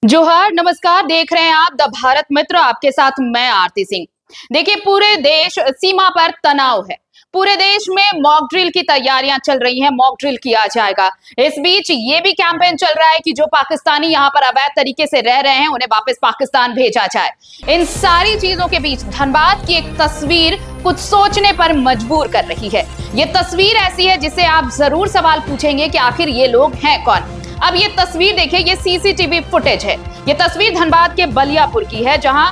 जोहार, नमस्कार। देख रहे हैं आप द भारत मित्र, आपके साथ मैं आरती सिंह। देखिए, पूरे देश सीमा पर तनाव है। पूरे देश में मॉक ड्रिल की तैयारियां चल रही हैं, मॉक ड्रिल किया जाएगा। इस बीच ये भी कैंपेन चल रहा है कि जो पाकिस्तानी यहाँ पर अवैध तरीके से रह रहे हैं उन्हें वापस पाकिस्तान भेजा जाए। इन सारी चीजों के बीच धनबाद की एक तस्वीर कुछ सोचने पर मजबूर कर रही है। ये तस्वीर ऐसी है जिससे आप जरूर सवाल पूछेंगे कि आखिर ये लोग हैं कौन। अब ये तस्वीर देखिए, ये सीसीटीवी फुटेज है। ये तस्वीर धनबाद के बलियापुर की है, जहां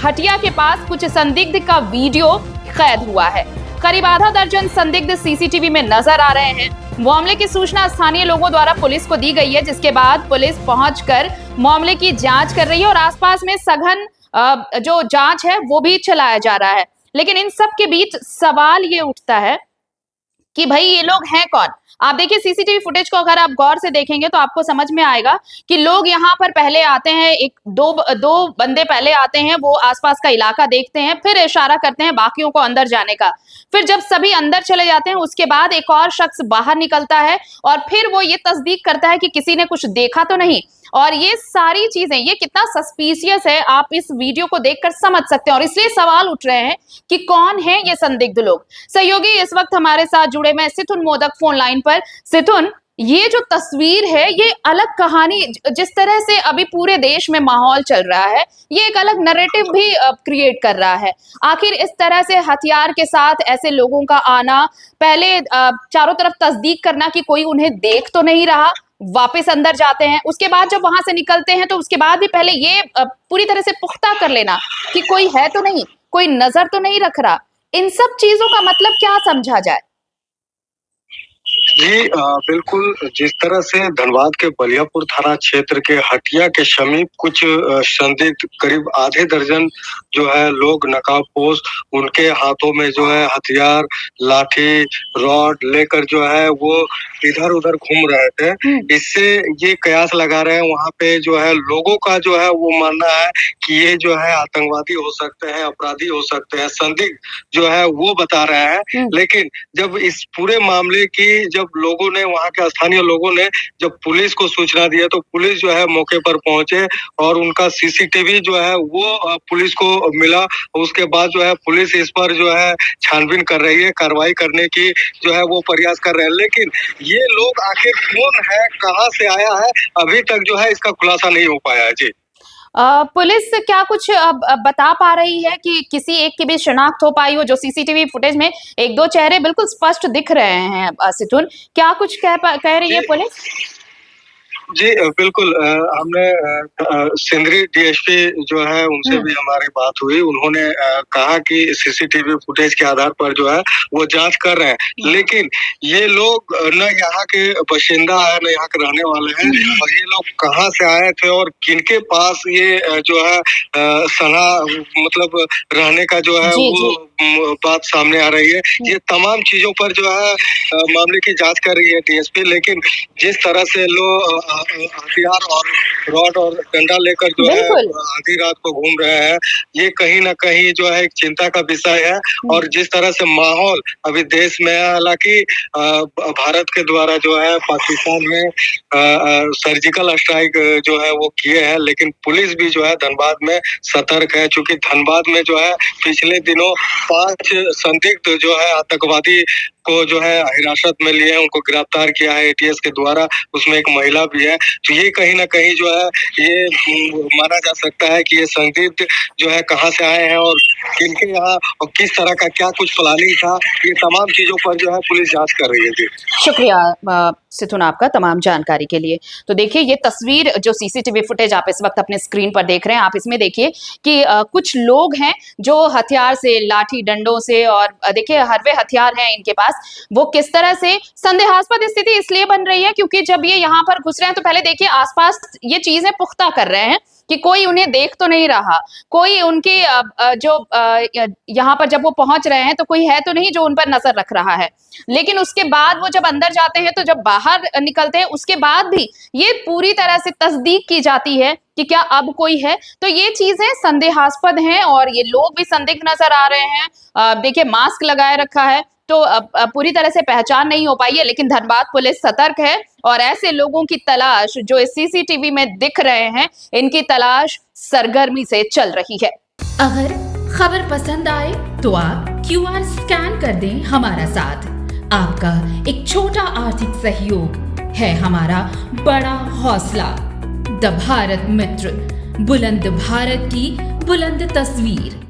हटिया के पास कुछ संदिग्ध का वीडियो कैद हुआ है। करीब आधा दर्जन संदिग्ध सीसीटीवी में नजर आ रहे हैं। मामले की सूचना स्थानीय लोगों द्वारा पुलिस को दी गई है, जिसके बाद पुलिस पहुंचकर मामले की जांच कर रही है और आसपास में सघन जो जांच है वो भी चलाया जा रहा है। लेकिन इन सब के बीच सवाल ये उठता है कि भाई ये लोग हैं कौन। आप देखिए, सीसीटीवी फुटेज को अगर आप गौर से देखेंगे तो आपको समझ में आएगा कि लोग यहाँ पर पहले आते हैं, एक दो बंदे पहले आते हैं, वो आसपास का इलाका देखते हैं, फिर इशारा करते हैं बाकियों को अंदर जाने का। फिर जब सभी अंदर चले जाते हैं उसके बाद एक और शख्स बाहर निकलता है और फिर वो ये तस्दीक करता है कि किसी ने कुछ देखा तो नहीं। और ये सारी चीजें, ये कितना सस्पिशियस है आप इस वीडियो को देखकर समझ सकते हैं। और इसलिए सवाल उठ रहे हैं कि कौन है ये संदिग्ध लोग। सहयोगी इस वक्त हमारे साथ जुड़े मैं सिथुन मोदक फोन लाइन पर। सिथुन, ये जो तस्वीर है ये अलग कहानी, जिस तरह से अभी पूरे देश में माहौल चल रहा है, ये एक अलग नैरेटिव भी क्रिएट कर रहा है। आखिर इस तरह से हथियार के साथ ऐसे लोगों का आना, पहले चारों तरफ तस्दीक करना कि कोई उन्हें देख तो नहीं रहा, वापस अंदर जाते हैं, उसके बाद जब वहां से निकलते हैं तो उसके बाद भी पहले ये पूरी तरह से पुख्ता कर लेना कि कोई है तो नहीं, कोई नजर तो नहीं रख रहा। इन सब चीजों का मतलब क्या समझा जाए? जी बिल्कुल, जिस तरह से धनबाद के बलियापुर थाना क्षेत्र के हटिया के समीप कुछ संदिग्ध करीब आधे दर्जन जो है लोग नकाबपोश, उनके हाथों में जो है हथियार, लाठी, रॉड लेकर जो है वो इधर उधर घूम रहे थे। इससे ये कयास लगा रहे हैं वहां पे जो है लोगों का जो है वो मानना है कि ये जो है आतंकवादी हो सकते हैं, अपराधी हो सकते हैं, संदिग्ध जो है वो बता रहे हैं। लेकिन जब इस पूरे मामले की जब लोगों ने, वहां के स्थानीय लोगों ने जब पुलिस को सूचना दिया तो पुलिस जो है मौके पर पहुंचे और उनका सीसीटीवी जो है वो पुलिस को मिला। उसके बाद जो है पुलिस इस पर जो है छानबीन कर रही है, कार्रवाई करने की जो है वो प्रयास कर रहे हैं। लेकिन ये लोग आखिर कौन है, कहां से आया है, अभी तक जो है इसका खुलासा नहीं हो पाया है। जी, पुलिस क्या कुछ बता पा रही है कि किसी एक की भी शिनाख्त हो पाई हो? जो सीसीटीवी फुटेज में एक दो चेहरे बिल्कुल स्पष्ट दिख रहे हैं। सितुन, क्या कुछ कह रही है पुलिस? जी बिल्कुल, हमने सिंदरी डीएसपी जो है उनसे भी हमारी बात हुई। उन्होंने कहा कि सीसीटीवी फुटेज के आधार पर जो है वो जांच कर रहे हैं। लेकिन ये लोग न यहाँ के बाशिंदा है, न यहाँ के रहने वाले हैं, और ये लोग कहाँ से आए थे और किनके पास ये जो है सना मतलब रहने का जो है वो बात सामने आ रही है। ये तमाम चीजों पर जो है मामले की जांच कर रही है डीएसपी। लेकिन जिस तरह से लोग हथियार और रॉड और डंडा लेकर जो है आधी रात को घूम रहे हैं, ये कहीं ना कहीं जो है एक चिंता का विषय है। और जिस तरह से माहौल अभी देश में है, हालांकि भारत के द्वारा जो है पाकिस्तान में सर्जिकल स्ट्राइक जो है वो किए हैं, लेकिन पुलिस भी जो है धनबाद में सतर्क है। चूंकि धनबाद में जो है पिछले दिनों 5 संदिग्ध जो है आतंकवादी को जो है हिरासत में लिए हैं, उनको गिरफ्तार किया है एटीएस के द्वारा, उसमें एक महिला भी है। तो ये कहीं ना कहीं जो है ये माना जा सकता है कि ये संदिग्ध जो है कहाँ से आए हैं और किनके यहाँ और किस तरह का क्या कुछ प्लानिंग था, ये तमाम चीजों पर जो है पुलिस जांच कर रही है। जी, शुक्रिया सिथुन आपका तमाम जानकारी के लिए। तो देखिए, ये तस्वीर जो सीसीटीवी फुटेज आप इस वक्त अपने स्क्रीन पर देख रहे हैं, आप इसमें देखिए कि कुछ लोग हैं जो हथियार से, लाठी डंडों से, और देखिए हरवे हथियार हैं इनके पास, वो किस तरह से संदेहास्पद स्थिति इसलिए बन रही है क्योंकि जब ये यहाँ पर घुस रहे हैं तो पहले देखिए आसपास ये चीजें पुख्ता कर रहे हैं कि कोई उन्हें देख तो नहीं रहा, कोई उनके जो यहाँ पर जब वो पहुंच रहे हैं तो कोई है तो नहीं जो उन पर नजर रख रहा है। लेकिन उसके बाद वो जब अंदर जाते हैं तो जब बाहर निकलते हैं उसके बाद भी ये पूरी तरह से तस्दीक की जाती है कि क्या अब कोई है। तो ये चीजें संदेहास्पद हैं और ये लोग भी संदिग्ध नजर आ रहे हैं। देखिए, मास्क लगाए रखा है तो पूरी तरह से पहचान नहीं हो पाई है, लेकिन धनबाद पुलिस सतर्क है और ऐसे लोगों की तलाश जो इस सीसीटीवी में दिख रहे हैं, इनकी तलाश सरगर्मी से चल रही है। अगर खबर पसंद आए तो आप QR स्कैन कर दें हमारा साथ। आपका एक छोटा आर्थिक सहयोग है हमारा बड़ा हौसला। द भारत मित्र, बुलंद भारत की बुलंद तस्वीर।